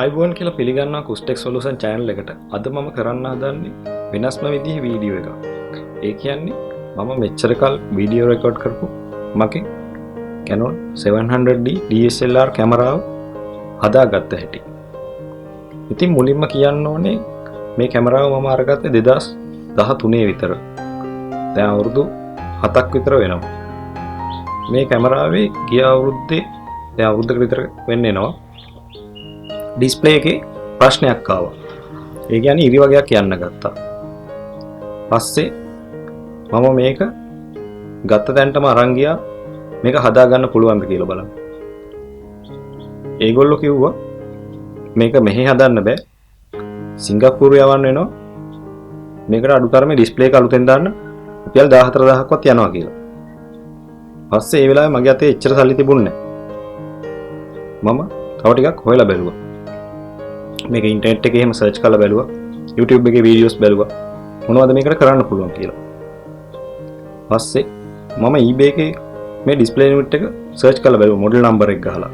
iPhone කියලා පිළිගන්නවා කුස්ටෙක් solution channel එකට. අද මම කරන්න හදන්නේ වෙනස්ම විදිහේ වීඩියෝ එකක්. ඒ කියන්නේ මම මෙච්චර කල් වීඩියෝ රෙකෝඩ් කරපු මගේ Canon 700D DSLR කැමරාව හදාගත්ත හැටි. ඉතින් මුලින්ම කියන්න ඕනේ මේ කැමරාව මම අරගත්තේ 2013 විතර. දැන් අවුරුදු 7ක් විතර වෙනවා. මේ කැමරාවේ ගිය අවුරුද්දේ දැන් අවුරුද්දකට විතර වෙන්න එනවා. ඩිස්ප්ලේ එකේ ප්‍රශ්නයක් ආවා. ඒ කියන්නේ ඉරි වගේක් යන්න ගත්තා. පස්සේ මම මේක ගත්ත තැනටම අරන් ගියා මේක හදාගන්න පුළුවන්ද කියලා බලන්න. ඒගොල්ලෝ කිව්වා මේක මෙහෙ හදන්න බෑ. සිංගප්පූරු යවන්න වෙනවා. මේකට අඩුතරමේ ඩිස්ප්ලේ එක අලුතෙන් දාන්න රුපියල් 14000ක්වත් යනවා කියලා. පස්සේ ඒ වෙලාවේ මගේ අතේ එච්චර සල්ලි තිබුණේ නැහැ. මම තව ටිකක් හොයලා බැලුවා. මේක ඉන්ටර්නෙට් එකේ එහෙම සර්ච් කරලා බැලුවා. YouTube එකේ වීඩියෝස් බැලුවා. මොනවද මේකට කරන්න පුළුවන් කියලා. පස්සේ මම eBay එකේ මේ ඩිස්ප්ලේ යුනිට් එක සර්ච් කරලා බැලුවා මොඩල් නම්බර් එක ගහලා.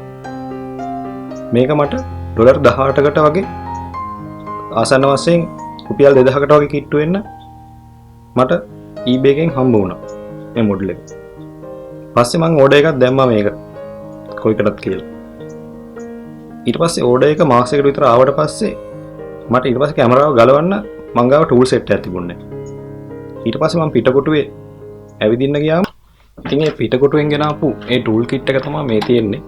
මේක මට ඩොලර් 18කට වගේ ආසන්න වශයෙන් රුපියල් 2000කට වගේ කිට්ටු වෙන්න මට eBay එකෙන් හම්බ වුණා මේ මොඩල් එක. පස්සේ මම ඕඩර් එකක් දැම්මා මේක කොයිකටත් කියලා. ඊට පස්සේ ඕඩර් එක මාසයකට විතර ආවට පස්සේ මට ඊට පස්සේ කැමරාව ගලවන්න මං ගාව ටූල් සෙට් එකක් තිබුණේ. ඊට පස්සේ මම පිටකොටුවේ ඇවිදින්න ගියාම ඉතින් මේ පිටකොටුවෙන් ගෙන ආපු ඒ ටූල් කිට් එක තමයි මේ තියෙන්නේ.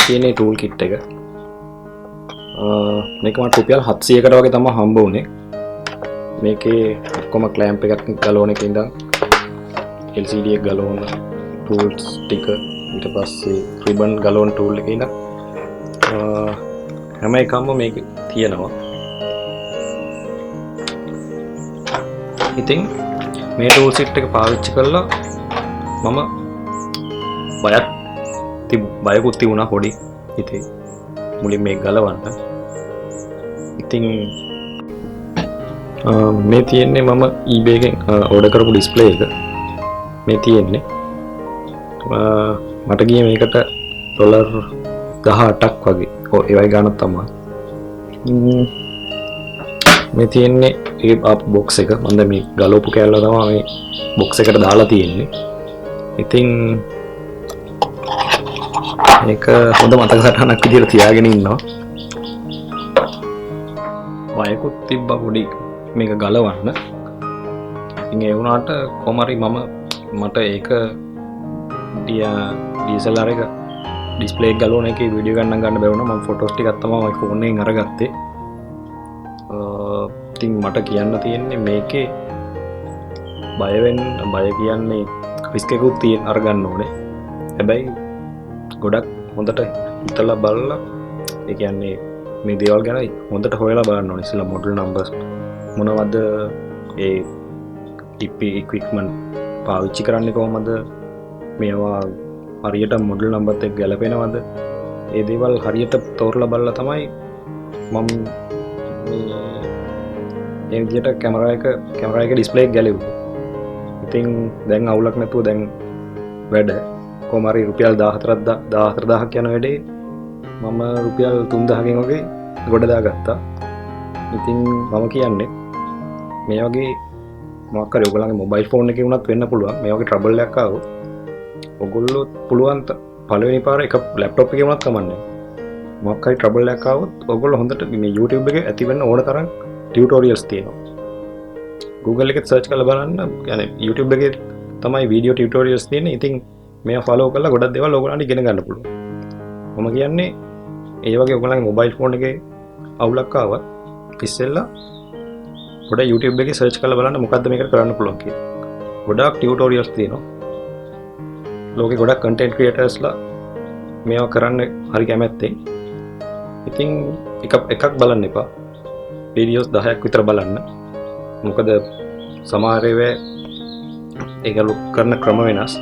තියෙන්නේ ටූල් කිට් එක. මේක මට රුපියල් 700කට වගේ තමයි හම්බ වුණේ. මේකේ ඔක්කොම ක්ලෑම්ප් එකක් ගලවන එක ඉඳන් LCD එක ගලවන ටූල්ස් ටික ඊට පස්සේ රිබන් ගලවන ටූල් එකේ ඉඳන් හැම එකක්ම මේක තියෙනවා. ඉතින් මේ ටූල් සෙට් එක පාවිච්චි කරලා මම බයකුත් තිබුණා පොඩි ඉතින් මුලින් මේක ගලවන්න. ඉතින් මේ තියෙන්නේ මම eBay එකෙන් ඕඩර් කරපු ඩිස්ප්ලේ එක. මේ තියෙන්නේ මට ගියේ මේකට ඩොලර් 18ක් වගේ. ඔව් ඒ වගේ ගානක් තමයි. මේ තියෙන්නේ ඒ බොක්ස් එක. මම දැන් මේ ගලවපු කෑල්ල තමයි මේ බොක්ස් එකට දාලා තියෙන්නේ. ඉතින් මේක හොඳ මතක සටහනක් විදිහට තියාගෙන ඉන්නවා. බයකුත් තිබ්බා පොඩි මේක ගලවන්න. ඉතින් ඒ වුණාට කොහොම හරි මට ඒක DSLR එක ඩිස්ප්ලේ එක ගලවන එකේ වීඩියෝ ගන්න බැරුණා. මම ෆොටෝස් ටිකක් තමයි මගේ ෆෝන් එකෙන් අරගත්තේ. ඉතින් මට කියන්න තියෙන්නේ මේකේ බය කියන්නේ රිස්ක් එකකුත් තියෙන අරගන්න ඕනේ. හැබැයි ගොඩක් හොඳට හිතලා බලලා ඒ කියන්නේ මේ දේවල් ගැන හොඳට හොයලා බලන්න ඕනේ. ඉස්සෙල්ලා මොඩල් නම්බර්ස් මොනවද, ඒ ඉක්විප්මන්ට් පාවිච්චි කරන්නේ කොහොමද, මේවා හරියට මොඩල් නම්බර්ත් එක්ක ගැලපෙනවද, ඒ දේවල් හරියට තෝරලා බලලා තමයි මම මේ විදිහට කැමරා එක ඩිස්ප්ලේ එක ගැලෙව්වේ. ඉතින් දැන් අවුලක් නැතුව දැන් වැඩ කොහොම හරි රුපියල් 14000ක් යන වැඩේ මම රුපියල් 3000කින් වගේ ගොඩ දාගත්තා. ඉතින් මම කියන්නේ මේ වගේ මොකක් හරි ඔයගොල්ලන්ගේ මොබයිල් ෆෝන් එකේ වුණත් වෙන්න පුළුවන්. මේ වගේ ට්‍රබල් එකක් ආවොත් ඔයගොල්ලෝ පුළුවන් පළවෙනි පාර එක ලැප්ටොප් එකේ වුණත් කමන්නේ. මොකක් හරි ට්‍රබල් එකක් ආවොත් ඔයගොල්ලෝ හොඳට මේ YouTube එකේ ඇති වෙන්න ඕන තරම් ටියුටෝරියල්ස් තියෙනවා. Google එකේ සර්ච් කරලා බලන්න. يعني YouTube එකේ තමයි වීඩියෝ ටියුටෝරියල්ස් තියෙන්නේ. ඉතින් මේවා ෆලෝ කරලා ගොඩක් දේවල් ඔයගොල්ලන්ට ඉගෙන ගන්න පුළුවන්. මම කියන්නේ ඒ වගේ ඔයගොල්ලන්ගේ මොබයිල් ෆෝන් එකේ අවුලක් ආවත් ඉස්සෙල්ලා පොඩ YouTube එකේ සර්ච් කරලා බලන්න මොකද්ද මේකට කරන්න පුළුවන් කියලා. ගොඩක් ටියුටෝරියල්ස් තියෙනවා. ලෝකේ ගොඩක් කන්ටෙන්ට් ක්‍රියේටර්ස්ලා මේවා කරන්න හරි කැමැත්තෙන්. ඉතින් එකක් බලන්න එපා. වීඩියෝස් 10ක් විතර බලන්න. මොකද සමහර ඒවා ඒගොල්ලෝ කරන ක්‍රම වෙනස්.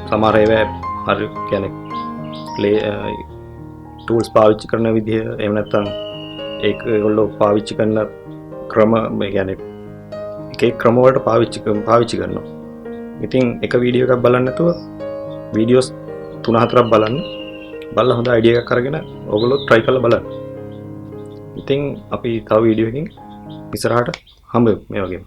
සමහර ඒවා හරි කියන්නේ ටූල්ස් පාවිච්චි කරන විදිහ එහෙම නැත්නම් ඒගොල්ලෝ පාවිච්චි කරන ක්‍රම මේ කියන්නේ එක ක්‍රම වලට පාවිච්චි කරනවා. ඉතින් එක වීඩියෝ එකක් බලන්න නැතුව වීඩියෝස් 3-4ක් බලන්න. බලලා හොඳ අයිඩියා එකක් අරගෙන ඔයගොල්ලෝ try කරලා බලන්න. ඉතින් අපි තව වීඩියෝ එකකින් ඉස්සරහට හම්බෙමු මේ වගේම.